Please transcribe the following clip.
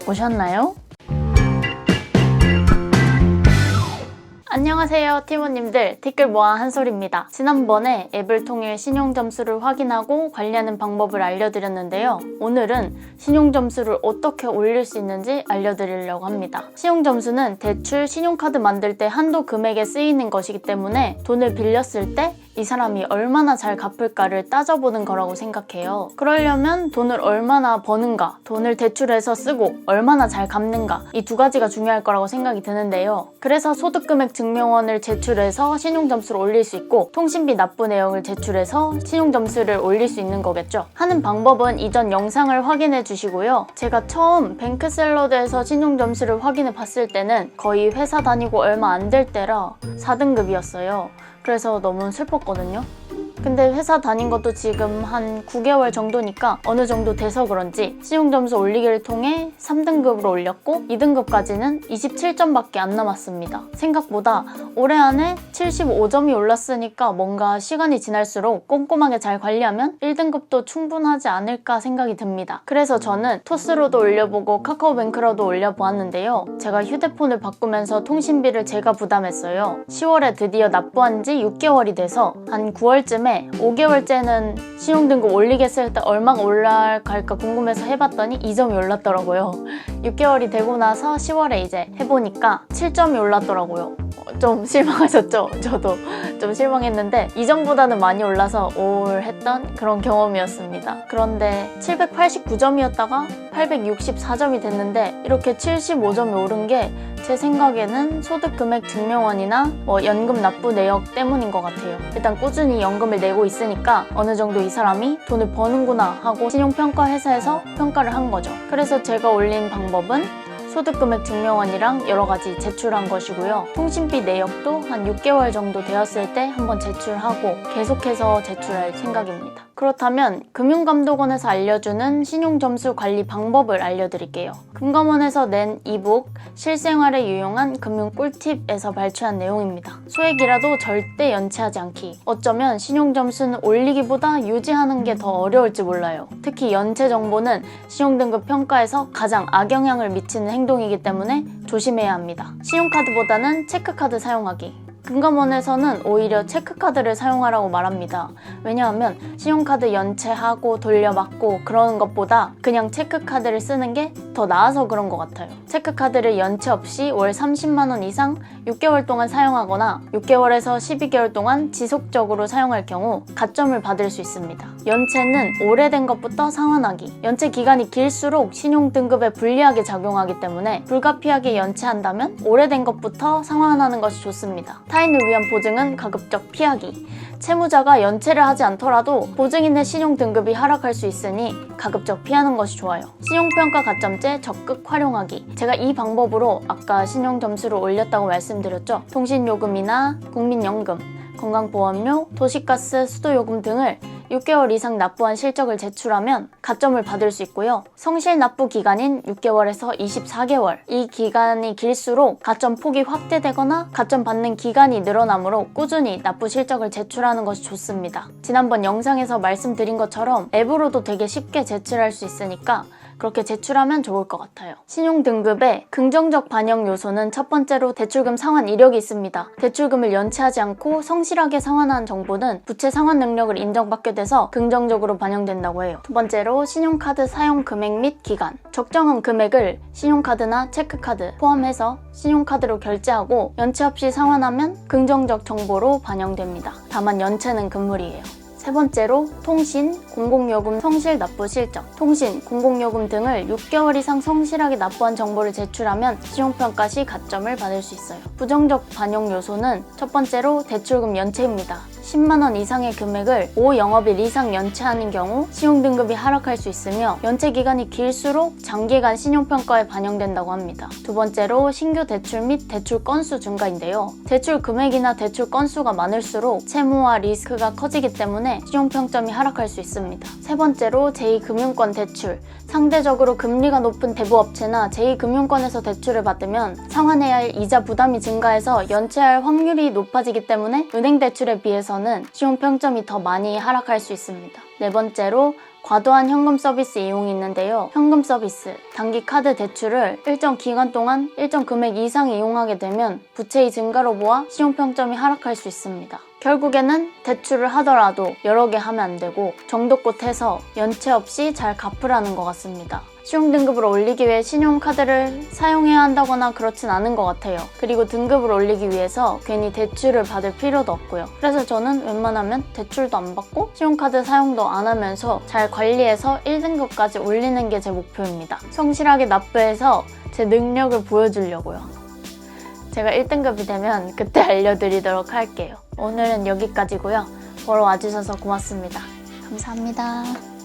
보셨나요? 안녕하세요 티모님들, 티끌 모아 한솔입니다. 지난번에 앱을 통해 신용점수를 확인하고 관리하는 방법을 알려드렸는데요. 오늘은 신용점수를 어떻게 올릴 수 있는지 알려드리려고 합니다. 신용점수는 대출, 신용카드 만들 때 한도 금액에 쓰이는 것이기 때문에 돈을 빌렸을 때 이 사람이 얼마나 잘 갚을까를 따져보는 거라고 생각해요. 그러려면 돈을 얼마나 버는가, 돈을 대출해서 쓰고 얼마나 잘 갚는가, 이 두 가지가 중요할 거라고 생각이 드는데요. 그래서 소득금액 증명원을 제출해서 신용점수를 올릴 수 있고, 통신비 납부 내역을 제출해서 신용점수를 올릴 수 있는 거겠죠. 하는 방법은 이전 영상을 확인해 주시고요. 제가 처음 뱅크샐러드에서 신용점수를 확인해 봤을 때는 거의 회사 다니고 얼마 안 될 때라 4등급이었어요. 그래서 너무 슬펐거든요. 근데 회사 다닌 것도 지금 한 9개월 정도니까 어느 정도 돼서 그런지 신용점수 올리기를 통해 3등급으로 올렸고 2등급까지는 27점밖에 안 남았습니다. 생각보다 올해 안에 75점이 올랐으니까 뭔가 시간이 지날수록 꼼꼼하게 잘 관리하면 1등급도 충분하지 않을까 생각이 듭니다. 그래서 저는 토스로도 올려보고 카카오뱅크로도 올려보았는데요. 제가 휴대폰을 바꾸면서 통신비를 제가 부담했어요. 10월에 드디어 납부한 지 6개월이 돼서 한 9월쯤에 5개월째는 신용등급 올리겠을 때 얼마가 올라갈까 궁금해서 해봤더니 2점이 올랐더라고요. 6개월이 되고 나서 10월에 이제 해보니까 7점이 올랐더라고요. 좀 실망하셨죠? 저도 좀 실망했는데 이전보다는 많이 올라서 오울했던 그런 경험이었습니다. 그런데 789점이었다가 864점이 됐는데 이렇게 75점이 오른 게 제 생각에는 소득금액 증명원이나 연금 납부 내역 때문인 것 같아요. 일단 꾸준히 연금을 내고 있으니까 어느 정도 이 사람이 돈을 버는구나 하고 신용평가 회사에서 평가를 한 거죠. 그래서 제가 올린 방법은 소득금액 증명원이랑 여러 가지 제출한 것이고요. 통신비 내역도 한 6개월 정도 되었을 때 한번 제출하고 계속해서 제출할 생각입니다. 그렇다면 금융감독원에서 알려주는 신용점수 관리 방법을 알려드릴게요. 금감원에서 낸 이북 실생활에 유용한 금융 꿀팁에서 발췌한 내용입니다. 소액이라도 절대 연체하지 않기. 어쩌면 신용점수는 올리기보다 유지하는 게 더 어려울지 몰라요. 특히 연체 정보는 신용등급 평가에서 가장 악영향을 미치는 행동이기 때문에 조심해야 합니다. 신용카드보다는 체크카드 사용하기. 금감원에서는 오히려 체크카드를 사용하라고 말합니다. 왜냐하면 신용카드 연체하고 돌려받고 그러는 것보다 그냥 체크카드를 쓰는 게 더 나아서 그런 것 같아요. 체크카드를 연체 없이 월 30만 원 이상 6개월 동안 사용하거나 6개월에서 12개월 동안 지속적으로 사용할 경우 가점을 받을 수 있습니다. 연체는 오래된 것부터 상환하기. 연체 기간이 길수록 신용등급에 불리하게 작용하기 때문에 불가피하게 연체한다면 오래된 것부터 상환하는 것이 좋습니다. 타인을 위한 보증은 가급적 피하기. 채무자가 연체를 하지 않더라도 보증인의 신용등급이 하락할 수 있으니 가급적 피하는 것이 좋아요. 신용평가 가점제 적극 활용하기. 제가 이 방법으로 아까 신용점수를 올렸다고 말씀드렸죠. 통신요금이나 국민연금, 건강보험료, 도시가스, 수도요금 등을 6개월 이상 납부한 실적을 제출하면 가점을 받을 수 있고요. 성실 납부 기간인 6개월에서 24개월, 이 기간이 길수록 가점 폭이 확대되거나 가점 받는 기간이 늘어나므로 꾸준히 납부 실적을 제출하는 것이 좋습니다. 지난번 영상에서 말씀드린 것처럼 앱으로도 되게 쉽게 제출할 수 있으니까 그렇게 제출하면 좋을 것 같아요. 신용등급의 긍정적 반영 요소는 첫 번째로 대출금 상환 이력이 있습니다. 대출금을 연체하지 않고 성실하게 상환한 정보는 부채 상환 능력을 인정받게 돼서 긍정적으로 반영된다고 해요. 두 번째로 신용카드 사용 금액 및 기간. 적정한 금액을 신용카드나 체크카드 포함해서 신용카드로 결제하고 연체 없이 상환하면 긍정적 정보로 반영됩니다. 다만 연체는 금물이에요. 세 번째로 통신, 공공요금 성실 납부 실적. 통신, 공공요금 등을 6개월 이상 성실하게 납부한 정보를 제출하면 신용평가 시 가점을 받을 수 있어요. 부정적 반영 요소는 첫 번째로 대출금 연체입니다. 10만 원 이상의 금액을 5영업일 이상 연체하는 경우 신용등급이 하락할 수 있으며 연체 기간이 길수록 장기간 신용평가에 반영된다고 합니다. 두 번째로 신규 대출 및 대출 건수 증가인데요. 대출 금액이나 대출 건수가 많을수록 채무와 리스크가 커지기 때문에 신용평점이 하락할 수 있습니다. 세 번째로 제2금융권 대출. 상대적으로 금리가 높은 대부업체나 제2금융권에서 대출을 받으면 상환해야 할 이자 부담이 증가해서 연체할 확률이 높아지기 때문에 은행 대출에 비해서는 신용평점이 더 많이 하락할 수 있습니다. 네 번째로 과도한 현금 서비스 이용이 있는데요. 현금 서비스, 단기 카드 대출을 일정 기간 동안 일정 금액 이상 이용하게 되면 부채의 증가로 보아 신용평점이 하락할 수 있습니다. 결국에는 대출을 하더라도 여러 개 하면 안 되고 정도껏 해서 연체 없이 잘 갚으라는 것 같습니다. 신용등급을 올리기 위해 신용카드를 사용해야 한다거나 그렇진 않은 것 같아요. 그리고 등급을 올리기 위해서 괜히 대출을 받을 필요도 없고요. 그래서 저는 웬만하면 대출도 안 받고 신용카드 사용도 안 하면서 잘 관리해서 1등급까지 올리는 게 제 목표입니다. 성실하게 납부해서 제 능력을 보여주려고요. 제가 1등급이 되면 그때 알려드리도록 할게요. 오늘은 여기까지고요. 보러 와주셔서 고맙습니다. 감사합니다.